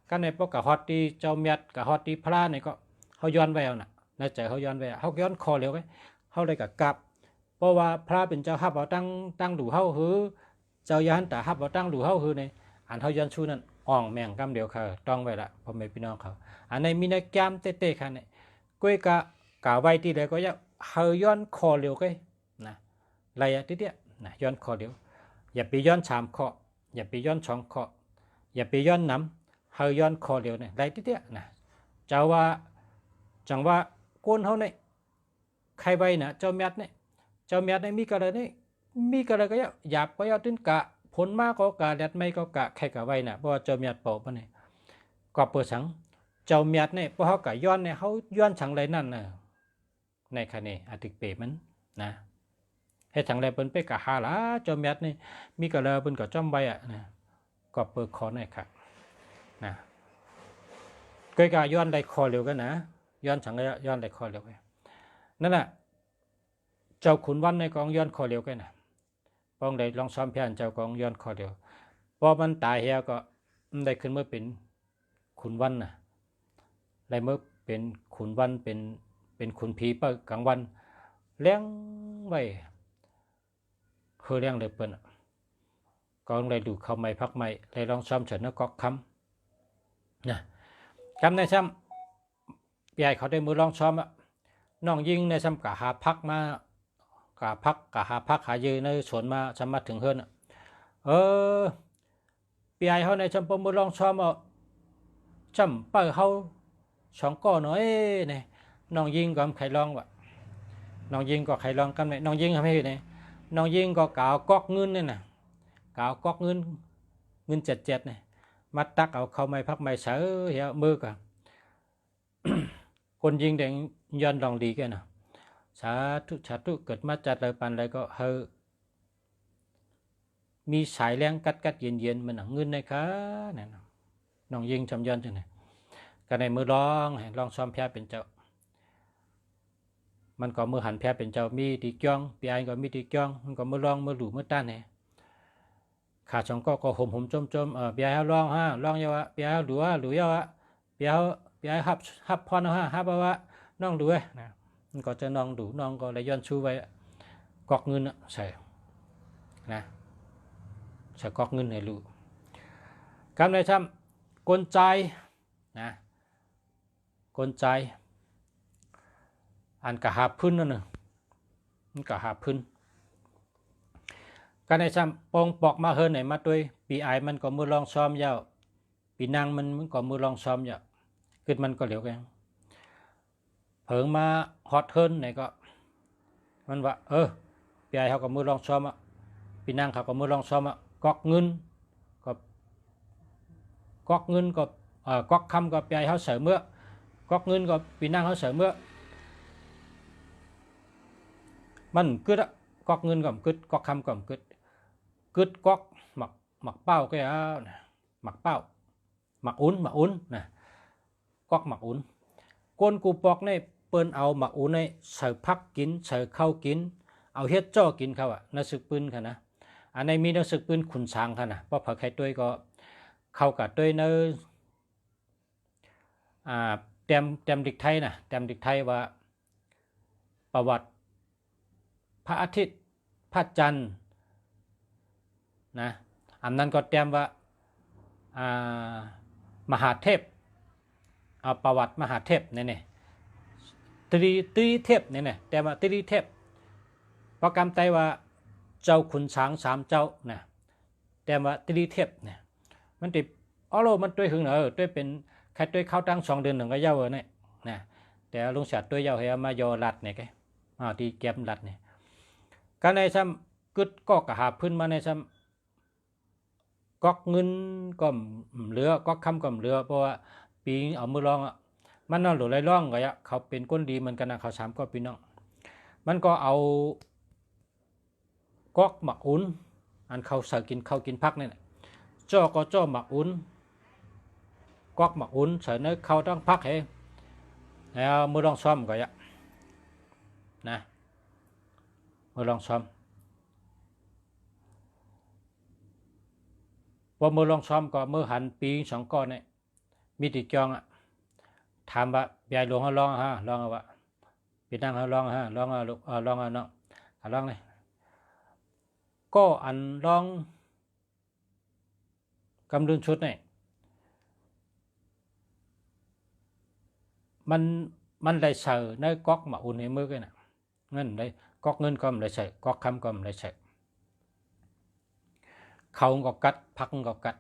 กันในพวกกะฮอตที่เจ้าเมียดกะฮอตที่พระเนี่ยก็เขาย้อนไว้เอาน่ะในใจเขาย้อนไว้เขาย้อนคอเหลียวเขาเลยกับกลับเพราะว่าพระเป็นเจ้าฮับเอาตั้งดูเขาหือเจ้ายันแต่ฮับเอาตั้งดูเขาหือในอันเขาย้อนชูนั่นอ่องแมงกำเดียวเขาต้องไว้ละพ่อแม่พี่น้องเขาอันในมีนักแก้มเต้ๆค่ะเนี่ยกุ้ยกะไว้ที่ใดก็จะเขาย้อนคอเหลียวกันนะไรอะทีเดียวนะย้อนคอเหลียวอย่าไปย้อนชามเคาะอย่าไปย้อนช่องเคาะอย่าไปย้อนน้ำเฮาย้อนคอเดียวเนี่ยไรทีเดียวนะเจ้าว่าจังว่าก้นเขาเนี่ยใครไว้นะเจ้าเมียดเนี่ยมีกระไรเนี่ยมีกระไรก็หยาบก็ถึงกะผลมากก็กะแดดไม่ก็กะใครกะไว้นะเพราะว่าเจ้าเมียดเป่าปะเนี่ยก็เปิดสังเจ้าเมียดเนี่ยเพราะเขากะย้อนเนี่ยเขาย้อนฉังไรนั่นนะในคะแนนอติเปมันนะให้ฉังไรเปิ้นไปกะหาละเจ้าเมียดนี่มีกระไรเปิ้นก็จ้อมไว้อะนะก็เปิดคอหน่อยครับนะก็กะย้อนได้คอเร็วกันนะย้อนฉังก็ย้อนได้คอเร็วกันนั่นแหละเจ้าขุนวันในกองย้อนคอเร็วกันนะป้องได้ลองซ้อมเพียนเจ้ากองย้อนคอเร็วพอมันตายเฮียก็ได้ขึ้นเมื่อเป็นขุนวันนะได้เมื่อเป็นขุนวันเป็นขุนผีเปิดกลางวันเลี้ยงไว้คือเลี้ยงเลยเปิ้นกองเลยดูเข้าไม่พักไม่เลยลองซ้อมเฉินแล้วก็คำนะคำในซ้ำใหญ่เขาได้มือลองซ้อมอ่ะน้องยิงในซ้ำกะหาพักมากะพักกะหาพักหายืนในสวนมาซ้ำมาถึงเฮิรนปีไอเขาในซ้ำปมือลองซ้อมอ่ะซ้ำเปิดเขาสองก้อนน้อยเนี่ยน้องยิงก็ใครลองวะน้องยิงก็ใครลองกันไหมน้องยิงทำให้เนี่ยน้องยิงก็กาวก๊อกเงินเนี่ยนะกาวก๊อกเงินเจ็ดเนี่ยมัดตักเอาเข้าไม่พักไม่เสือเหี้ยมือกันคนยิงแดงย้อนลองดีแกนะสาธุเกิดมาจัดเลยปันเลยก็เฮอมีสายแรงกัดเย็นมันหนังเงินในค่ะเนี่ยน้องยิงจำย้อนจังไหนกันในมือลองซ้อมแพ้เป็นเจ้ามันก็มือหันแพ้เป็นเจ้ามีตีจ้องปีไอก็มีตีจ้องมันก็มือลองมือหลู่มือต้านเนี่ยขาช่องก็ห่มจมปีไอลองเยาะปีไอหลู่เยาะปีไอฮับพรฮับว่าน้องดูนะมันก็จะน้องดูน้องก็เลยย้อนชูไว้กอกเงินใส่นะใส่กอกเงินให้รู้คำในซ้ำกลใจนะกลใจอันกะหาพื้นนั่นน่ะมันกะหาพื้นการในซ้ำปองปอกมาเฮินไหนมาด้วยปีไอมันก็มือลองซ้อมยาวปีนางมันก็มือลองซ้อมยาวเกิดมันก็เหลียวกันเผิงมาฮอตเฮินไหนก็มันว่าปีไอเขาก็มือลองซ้อมปีนางเขาก็มือลองซ้อมกอกเงินก็กอกคำก็ปีไอเขาเสริมเมื่อกอกเงินก็ปีนางเขาเสริมเมื่อมันกึดกอกเงินก็กึดกอกคำก็กึดกอกหมักเป้าก็หมักเป้าหมักอุ้นนะกอกหมักอุ้นก้นกูปอกในเปิ้นเอาหมักอุ้นในใส่พักกินใส่ข้าวกินเอาเฮ็ดจ้อกินเขานักศึกปืนค่ะนะอันในมีนักศึกปืนขุนช้างค่ะนะเพราะผักไข่ตัวก็เข้ากับตัวเนื้อเต็มดิกไทยนะเต็มดิกไทยว่า ประวัติพระอาทิตย์พระจันทร์นะอันนั้นก็เตรียมว่ามหาเทพเอาประวัติมหาเทพเนี่ยตรีเทพเนี่ยแต่ว่าตรีเทพประกำใจว่าเจ้าขุนช้าง3เจ้านะแต่ว่าตรีเทพเนี่ยมันติอ๋อโลมันตัวหึงตัวเป็นใครตัวเข้าตั้ง2 เดือน1ก็เย้าเนี่ยนะแต่ลุงศักดิ์ตัวเย้าให้มายอรัดเนี่ยแกที่เก็บรัดเนี่ยการในซ้ำกึดก็กระหาพื้นมาในซ้ำก๊อกเงินก็เหลือก๊อกคำก็เหลือเพราะว่าปีเอามือลองมันน่าหลุดไรร่องก็ยะเขาเป็นก้นดีเหมือนกันนะเขา3ก็พี่น้องมันก็เอาก๊อกหมักอุ่นอันเขาใส่กินพักเนี่ยจ้อก็จ้อหมักอุ่นก๊อกหมักอุ่นใส่เนื้อเขาต้องพักให้แล้วมือลองซ้อมก็ยะนะมือลองซ้อมพอมือลองซ้อมก็มือหันปี2ก้อนเนี่ยมีติดจองถามว่าใหญ่หลวงเขาลองลองว่าพี่นั่งเขาลองลองลูกลองเนาะลองเลยก็อันลองกำลังชุดเนี่ยมันได้ใส่ในก๊อกมาอุ่นในมือกันนะเงินได้ก๊อกเงินก็ไม่ได้ใส่ก๊อกคำก็ไม่ได้ใส่เขาก็กัดพักก็กัด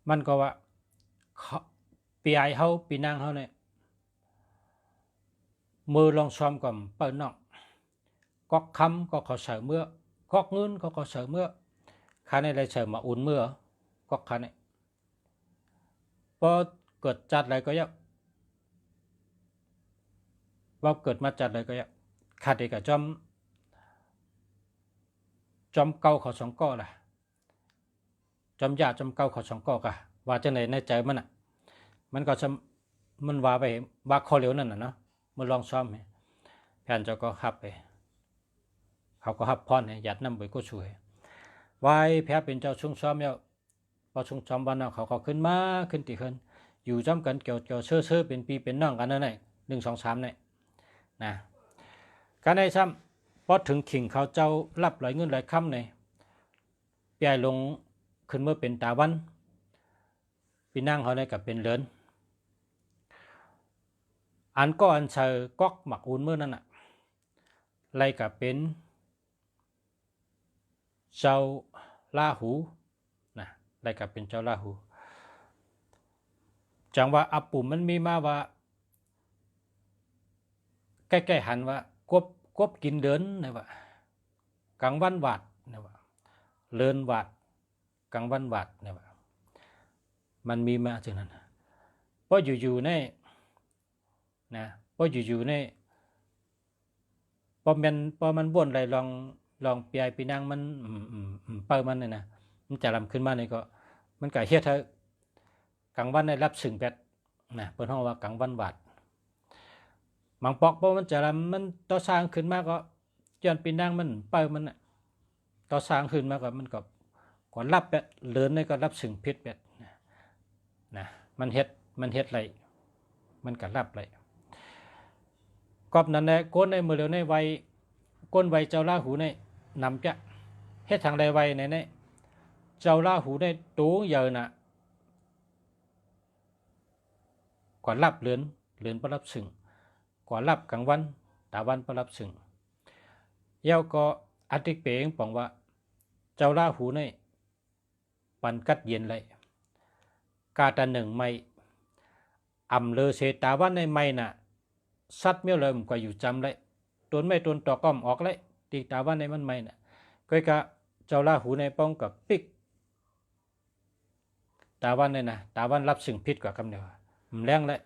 มันก็ว่าปีไอเขาปีนางเขาเนี่ยมือลองซ้อมก่อนเปิดน่องก๊อกคำก็เขาใส่เมื่อก๊อกเงินก็เขาใส่เมื่อข้าในได้ใส่มาอุ่นเมื่อก๊อกข้าเนี่ยพอเกิดจัดอะไรก็ยักว่าเกิดมาจัดอะไรก็ยักขาดเด็กกับจอมเก่าเขา2ก้อล่ะจอมยาจอมเก่าเขา2ก้อกะว่าจะไหนในใจมันก็มันว่าไปว่าคอเหลวนั่นน่ะเนาะมันลองซ้อมแผนเจ้าก็หับไปเขาก็หับพรหยัดน้ำไปก็ช่วยวายแพ้เป็นเจ้าช่วงซ้อมแล้วพอช่วงซ้อมวันนั้นเขาขึ้นมาขึ้นตีขึ้นอยู่จำกันเกี่ยวเชื่อเป็นปีเป็นน้องกันนั่นแหละ1 2 3เนี่ยนะการในซ้ำพอถึงขิงเขาเจ้ารับหลายเงินหลายคำเนี่ยปีไอลงขึ้นเมื่อเป็นตาวันปีนั่งเขาเนี่ยกับเป็นเหลินอันก็อันเชอก๊อกหมักอุ่นเมื่อนั้นไรกับเป็นเจ้าลาหูนะไรกับเป็นเจ้าลาหูจังว่าอับปุ่มมันมีมาว่าใกล้ๆหันว่ากบกินเดินนะว่ากลางวันวาดนะว่าเลินวาดกลางวันวาดนะว่ามันมีมาจากนั้นเพราะอยู่ๆเนี่ยนะเพราะอยู่ๆเนี่ยพอมันบ่นอะไรลองเปียปีนางมันเปิดมันเนี่ยนะมันจะลำขึ้นมาเนี่ยก็มันก็เฮ็ดให้กลางวันได้รับสึงแปดนะเปิดห้องว่ากลางวันวาดบางปอกเพราะมันจะลำมันต่อสร้างขึ้นมาก็ย้อนปีนางมันเปิดมันต่อสร้างขึ้นมาก็มันก็ก่อนรับแปดเลินเนี่ยก็รับสึงพิษแปดนะมันเฮ็ดอะไรมันก็รับอะไรกอบนั้นแหละก้นในมือเร็วในวัยก้นวัยเจ้าลาหูในนำจะเฮ็ดทางใดวัยในเจ้าลาหูในตู้เยอะน่ะก่อนรับเลือนประรับสึงก่อนรับกลางวันตาวันประรับสึงเย้าก็อธิเปงบอกว่าเจ้าลาหูในปันกัดเย็นเลยกาตาหนึ่งไม่อ่ำเลอเสตาวันในไม่น่ะสัตว์เมื่อเลยมันก็อยู่จำเลยต้นไม่ต้นต่อก้อมออกเลยตีตาวันในมันไม่น่ะก็กะเจ้าลาหูในป้องกับปิกตาวันในนะตาวันรับสิ่งพิษกว่ากำเนิดมันแรงเลย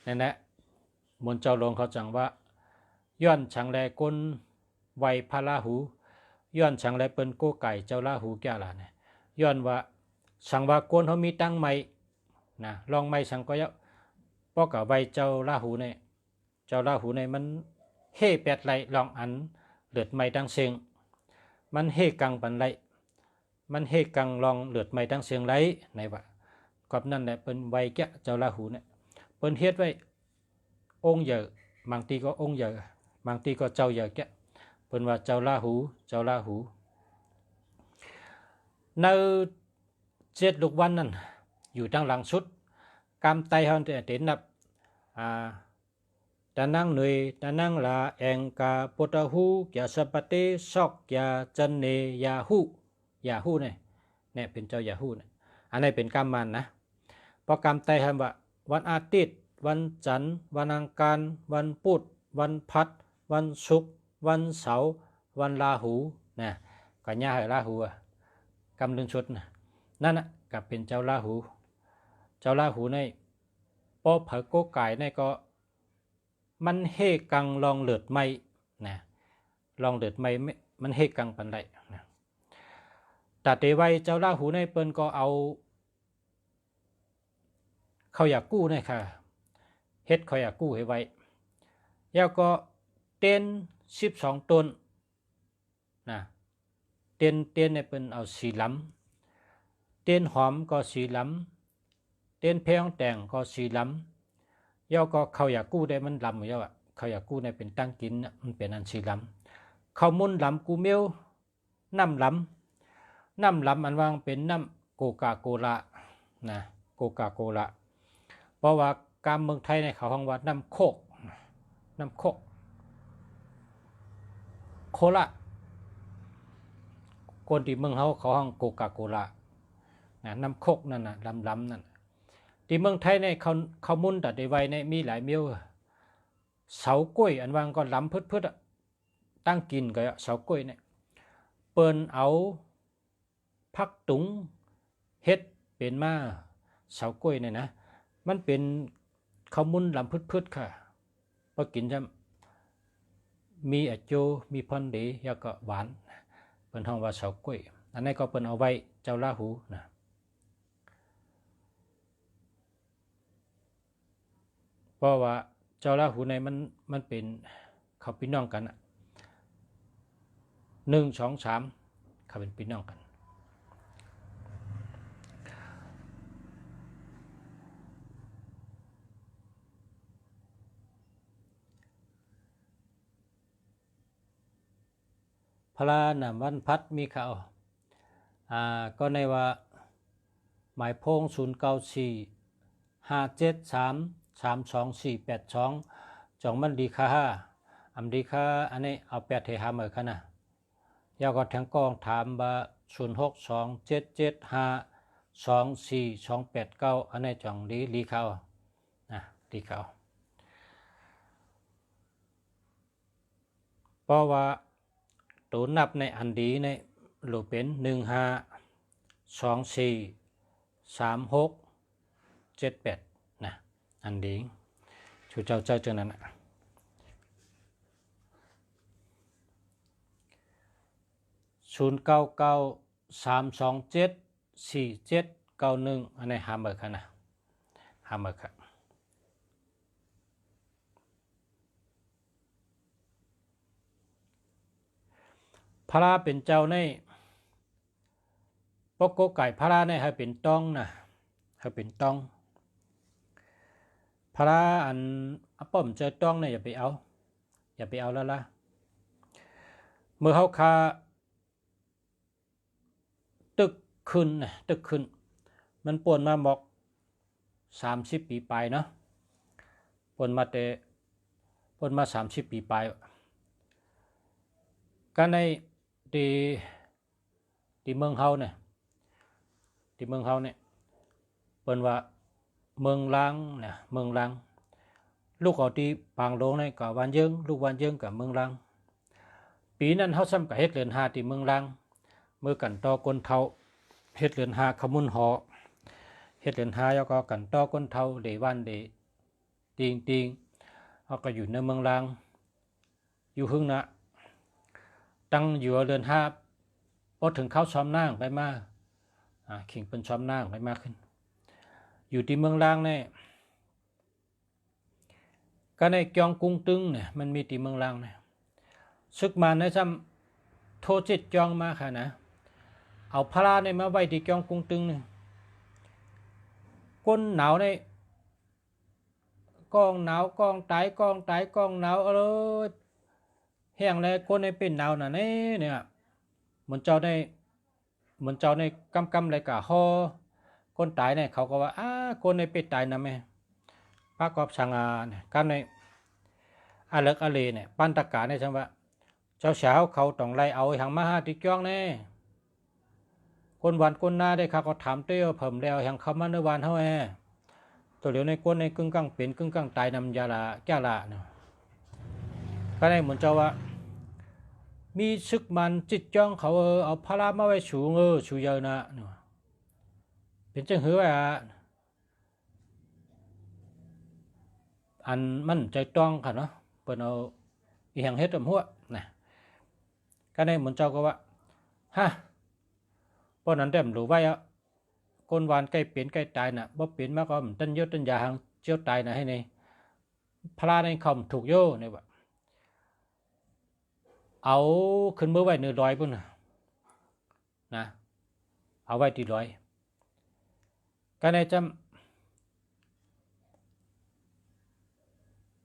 นั่นแหละมนเจ้าหลวงเขาจังว่าย้อนชังแลก้นไวพระลาหูย้อนชังแลเปิ้นโกไก่เจ้าลาหูแก่ละเนี่ยย้อนว่าสังว่าก้นเขามีตั้งไม้นะลองไม้สังก็ยะปอกับไวเจ้าลาหูในมันเฮ่แปดไหลลองอันเลือดไม้ตั้งเสียงมันเฮ่กังปันไหลมันเฮ่กังลองเลือดไม้ตั้งเสียงไหลในว่ากอบนั่นแหละเป็นไวแก่เจ้าลาหูเนี่ย เปิ้นเฮ็ดไว้องค์ใหญ่บางทีก็องค์ใหญ่บางทีก็เจ้าใหญ่แกเปิ้นว่าเจ้าลาหูใน7 ลูกวันนั้นอยู่ทางหลังสุดกำไตเฮาเต็นนับตานังหน่วยตานังลาแองกาปตหูยาสปเตซอกยาจันเนยาหูเนี่ยเป็นเจ้ายาหูเนี่ยอันนี้เป็นกรรมมันนะพอกรรมไตเฮาว่าวันอาทิตย์วันจันทร์วันอังคารวันพุธวันพฤหัสวันศุกร์วันเสาร์วันราหูนะก็ย่าให้ราหูกำเดือนชุดนั่นน่ะก็เป็นเจ้าราหูในปอเผอโกไก่ในก็มันเฮกังลองเลือดไม่นะลองเลือดไม่มันเฮกังปันไดนะแต่เตไว้เจ้าราหูในเปิ้นก็เอาเขาอยากกู้นี่ค่ะเฮ็ดเขาอยากกู้ให้ไว้แล้วก็เต้น12 ต้นนะเต้นเนี่ยเป็นเอาสีล้ำเต้นหอมก็สีล้ำเต้นแพงแต่งก็สีล้ำแล้วก็เขาอยากกู้ได้มันล้ำอยู่เขาอยากกู้ในเป็นตั้งกินมันเป็นอันสีล้ำเขามุนล้ำกูเมียวน้ำล้ำอันวางเป็นน้ำโกกาโกลานะโกกาโกลาเพราะว่าการเมืองไทยในเขาห้องว่าน้ำโคกโคละคนที่เมืองเขาห้องโกกาโกลาน้ำโคกนั่นน่ะล้ำนั่นที่เมืองไทยในเขามุนแต่ในวัยในมีหลายเมียวเสากล้วยอันวางก็ล้ำพืชตั้งกินก็เสากล้วยเนี่ยเปิ้นเอาพักตุงเฮ็ดเป็นมาเสากล้วยเนี่ยนะมันเป็นเขามุนล้ำพืชค่ะพอกินจะมีอโจมีพอนดีแล้วก็หวานเปิ้นห้องว่าเสากล้วยอันนี้ก็เปิ้นเอาไว้เจ้าราหูนะเพราะว่าเจ้าราหูในมันเป็นเขาพี่น้องกัน1 2 3เขาเป็นพี่น้องกันพระนามวันพัดมีข่าวก็ในว่าหมายพง0945733242จองมันดีค่าอำดีค่าอันนี้เอา8ให้หาเหมือนกันนะยาวก็แทงกองถามว่า0627752429อันนี้จองดีข่าวนะดีข่าวเพราะว่าตัวนับในอันดีในหรือเป็น15243678นะอันดีชูเจ้าเจ้านั้น0993274791อันนี้หาเบอร์กันนะหาเบอร์ครับพระเป็นเจ้าในปกไก่พระในให้เป็นต้องนะให้เป็นต้องพระอันป้อมเจอต้องเนี่ยอย่าไปเอาแล้วล่ะเมื่อเขาคาตึกขึ้นมันป่วนมาบอก30 ปีไปเนาะป่วนมา30 ปีไปก็ในที่เมืองเฮาเนี่ยเปิ้นว่าเมืองล้างเนี่ยเมืองล้างลูกเอาที่ปางโลงในก็วันเยิงลูกวันเยิงกับเมืองล้างปีนั้นเฮาซ้ำกับเฮ็ดเรือน5ที่เมืองล้างเมื่อกันต่อคนเฒ่าเฮ็ดเรือน5ขมุนหอเฮ็ดเรือน5แล้วก็กันต่อคนเฒ่าเดวันเดติงเฮาก็อยู่ในเมืองล้างอยู่หึงนะตั้งอยู่เรือน5พอถึงเข้าซ้อมนางไปมาขิงเป็นซ้อมนางไปมากขึ้นอยู่ที่เมืองล่างเนี่ยก็ในกองกรุงตึงเนี่ยมันมีที่เมืองล่างเนี่ยซึกมาในซ้ำโทจิตจองมาค่ะนะเอาพระเนี่ยมาไว้ที่กองกรุงตึงเนี่ยก้นหนาวใน กองหนาวกองตายกองตายกองหนาวแห้งเลยคนในเป็นหนาวน่ะเนี่ยเหมือนเจ้าในกำเลยกะฮอคนตายเนี่ยเขาก็ว่าคนในเป็นตายนะแม่ป้ากอบชางาเนี่ยกันในอาเลิกอาเลเนี่ยปันตะกาเนี่ยใช่ไหมเจ้าเช้าเขาต้องไล่เอาหางมาหาติจ้องแน่คนวันคนหน้าได้เขาก็ถามเตี้ยเพิ่มแล้วหางเขามาในวันเท่าแตัวเหลียวในก้นในกึ่งกลางเป็นกึ่งกลางตายนำยาละแก่ละเนาะก็ได้เหมือนเจ้าว่ามีซึกมันจิตจ้องเขาเอาพระมาไว้ชูชูเยอะนะเนาะเป็นจังหือว่าอันมันใจต้องค่ะเนาะเปิดเอาอีหยังเฮ็ดหัวนะก็ได้เหมือนเจ้าก็ว่าฮะเพราะนั้นแต่รู้ไว้อะคนวานใกล้เปลี่ยนใกล้ตายน่ะบ่เปลี่ยนมาก็มันต้นยศต้นยาหางเจียวตายน่ะให้ในพระในคำถูกโย่เนี่ยว่าเอาขึ้นมือไว้100พุ่นนะเอาไว้ที่100ก็ได้จำ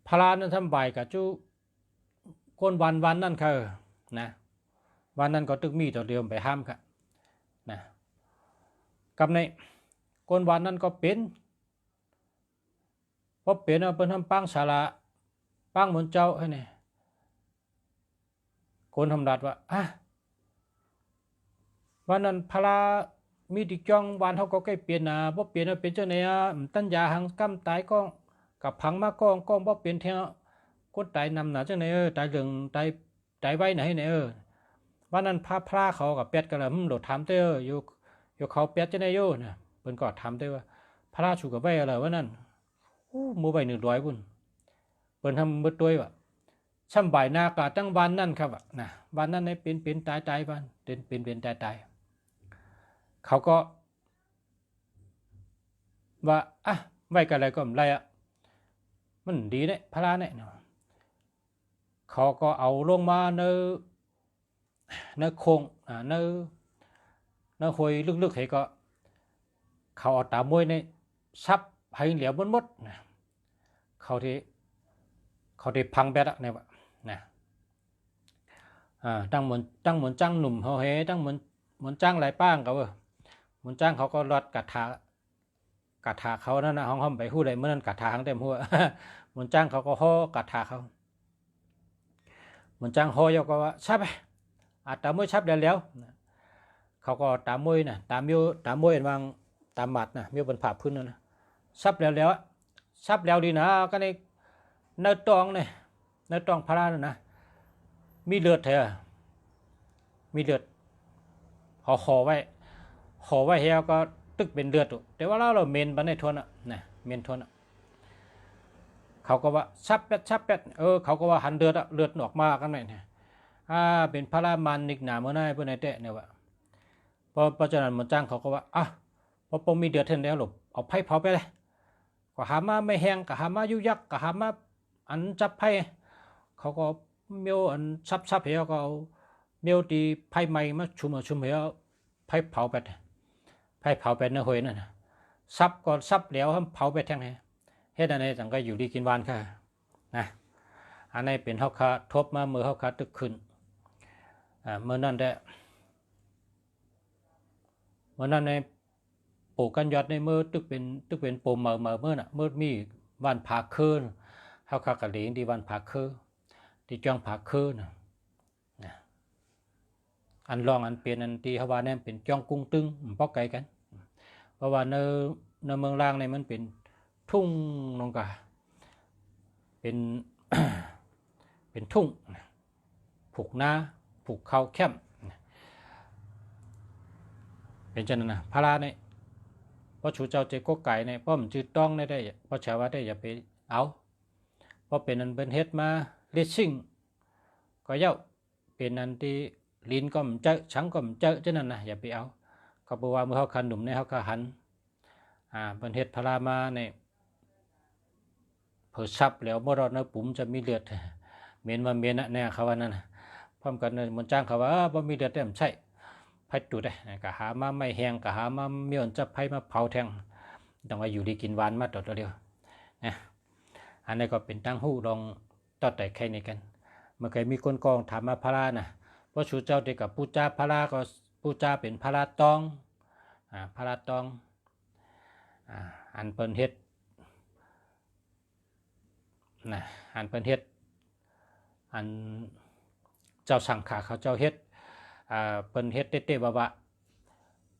พระนั้นทำใบกับจู้คนวันนั่นคือนะวันนั้นก็ตึกมีต่อเดียวไปห้ามค่ะนะกับในคนวันนั้นก็เป็นพอเป็นเอาเป็นทำปังสาระปังเหมือนเจ้าให้เนี่ยคนทำดัดว่าวันนั้นพระมีติจ้องวันเขาก็ใกล้เปลี่ยนนะพอเปลี่ยนเป็นเจ้าเนี่ยตั้งยาหังกำตายก็กับพังมากองพอเปลี่ยนเท่าก็ตายนำหนาเจ้าเนี่ยตายเรื่องตายไว้ไหนเนี่ยวันนั้นพระเขากับเป็ดกันละโดดถามเต้อยู่เขาเป็ดเจ้าเนี่ยนะเป็นก็ถามเต้ว่าพระชูกับไว้อะไรวันนั้นมือใบ100บุญเป็นทำมือตัวว่าช่ำใบหน้ากาตั้งวันนั่นครับนะวันนั้นในเป็นตายบ้านเป็นตายเขาก็ว่าไว้กันอะไรก็ไม่ไรมันดีเนี่ยพระเนี่ยเขาก็เอาลงมาในโคงในหอยลึกๆให้ก็เขาเอาตามวยในซับให้เหลียวหมดนะเขาที่พังแบดเนี่ยว่านะตั้งเหมือนจ้างหนุ่มเขาเฮตั้งเหมือนจ้างหลายป้างเขาเหมือนจ้างเขาก็รอดกระถาเขานั่นนะห้องไปหู้ใดเมื่อนั้นกระถาทั้งเต็มหัวเหมือนจ้างเขาก็ห่อกระถาเขาเหมือนจ้างห่อยก็ว่าชับไปตามมวยชับแล้วเขาก็ตามมวยนะตามมวยวางตามหมัดนะมีบนผ่าพื้นนะชับแล้วชับแล้วดีนะก็ในเนื้อตองพระนะมีเลือดเถอะมีเลือดห่อไว้เฮียก็ตึกเป็นเลือดแต่ว่าเราเมนบันในทนนะเมนทนเขาก็ว่าชับแป๊ดเขาก็ว่าหันเลือดออกมากันหน่อยเนี่ยเป็นพระรามันนิกหนาเมื่อไหร่เพื่อนไอ้เตะเนี่ยว่าเพราะฉะนั้นเหมือนจ้างเขาก็ว่าพอมีเดือดเท่าแล้วหลบเอาไผ่เผาไปเลยก็หามาไม่แห้งก็หามายุยักก็หามาอันจับไผ่เขาก็เมียวอันซับเหี่ยวก็เอาเมียวตีไผ่ใหม่มาชุมเหี่ยวไผ่เผาไปเนื้อหอยนั่นซับก่อนซับแล้วเผาไปแทงเฮ็ดอันนี้จังก็อยู่ดีกินหวานค่ะนะอันนี้เป็นเฮาคาทบมาเมื่อเฮาคาตึกขึ้นเมื่อนั้นได้ในปลูกกันยอดในเมื่อตึกเป็นปมเมื่อน่ะเมื่อมีวันผาคืนเฮาคากะเหลียงที่วันผาคืนที่จ้องผาคืนนะอันรองอันเปลี่ยนอันที่เฮาว่าเนี่ยเป็นจ้องกุ้งตึงปอกไก่กันเพราะว่าในเมืองล่างเนี่ยมันเป็นทุ่งนงกะเป็น เป็นทุ่งผูกนาผูกเขาแคมเป็นจังนั้นนะพระราเนี่ยเพราะชูเจ้าเจโกไก่เนี่ยเพราะมันจืดต้องได้เพราะชาวว่าได้อย่าไปเอาเพราะเป็นอันเป็นเฮ็ดมาเลสซิ่งก็เย้าเป็นอันที่ลิ้นก็มันเจอชังก็มันเจอจังนั้นนะอย่าไปเอาเขาบอกว่าเมื่อเขาขันหนุ่มเนี่ยเขาก็หันเป็นเฮ็ดพระรามาเนี่ยเผอซับแล้วเมื่อเราเนื้อปุ๋มจะมีเลือดเมนเนี่ยเขาว่านั่นพร้อมกันเนี่ยมันจ้างเขาว่าบ่มีเลือดแต่มันใช่ไผ่ตุดก็หามาไม่แห้งก็หามาเมียนจับไผ่มาเผาแทงต้องว่าอยู่ดีกินหวานมาต่อเดียวนะ อันนี้ก็เป็นตั้งหู้ลองต่อแต่ใครในกันเมื่อเคยมีคนกองถามมาพระรานะเพราะชูเจ้าเด็กกับผู้จ้าพระราก็ผู้จ้าเป็นพระราตองพระราตองอันเปิ้นเฮ็ดนะอันเปิ้นเฮ็ดอันเจ้าสั่งขาเขาเจ้าเฮ็ดเปิ้นเฮ็ดเต้ๆบะ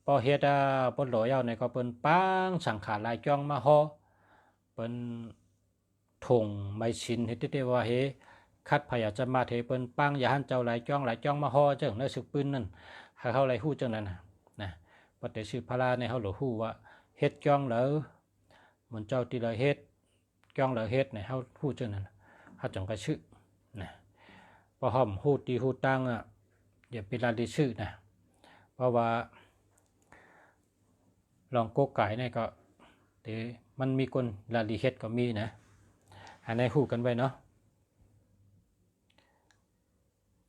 พอเฮ็ดเปิ้นหล่อยเอาในก็เปิ้นปังสั่งขาลายจ้องมาฮอเปิ้นถงไม้ชินเฮ็ดเต้ๆว่าเฮคัดพยาจะมาเทเปิ้นปังอย่าหันเจ้าหลายจ้องมาฮอจังในสึกปืนนั่นเขาหลายฮู้จังนั้นนะบ่ได้ชื่อพระราในเฮาหลฮู้ว่าเฮ็ดจ้องแล้วเหมือนเจ้าที่ละเฮ็ดจ้องแล้วเฮ็ดเนี่ยเฮาฮู้จังนั้นเฮาจังก็ชื่อนะพอหอมฮู้ตีฮู้ตั้งอย่าเป็นลาดิชื่อนะเพราะว่าลองโกกไก่เนี่ยก็แต่มันมีคนลาดิเฮ็ดก็มีนะอันนี้ฮู้กันไว้เนาะ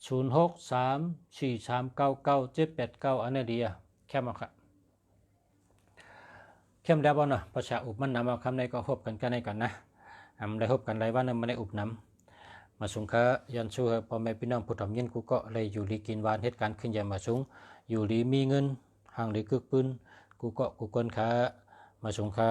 0634399789อันนี้ดีแค่มาครับเข้มแล้วบ่เนาะประชาอุปมันนำเอาคำในก็พบกันในก่อนนะได้พบกันหลายวันนำมาได้อุปนำมาสุงคะยันชูพ่อแม่พี่น้องผู้ทำยินกูก็เลยอยู่ลีกินวานเหตุการณ์ขึ้นใหญ่มาสุงอยู่ลีมีเงินห่างลีกึกปืนกูก็กูคนขามาสุงคะ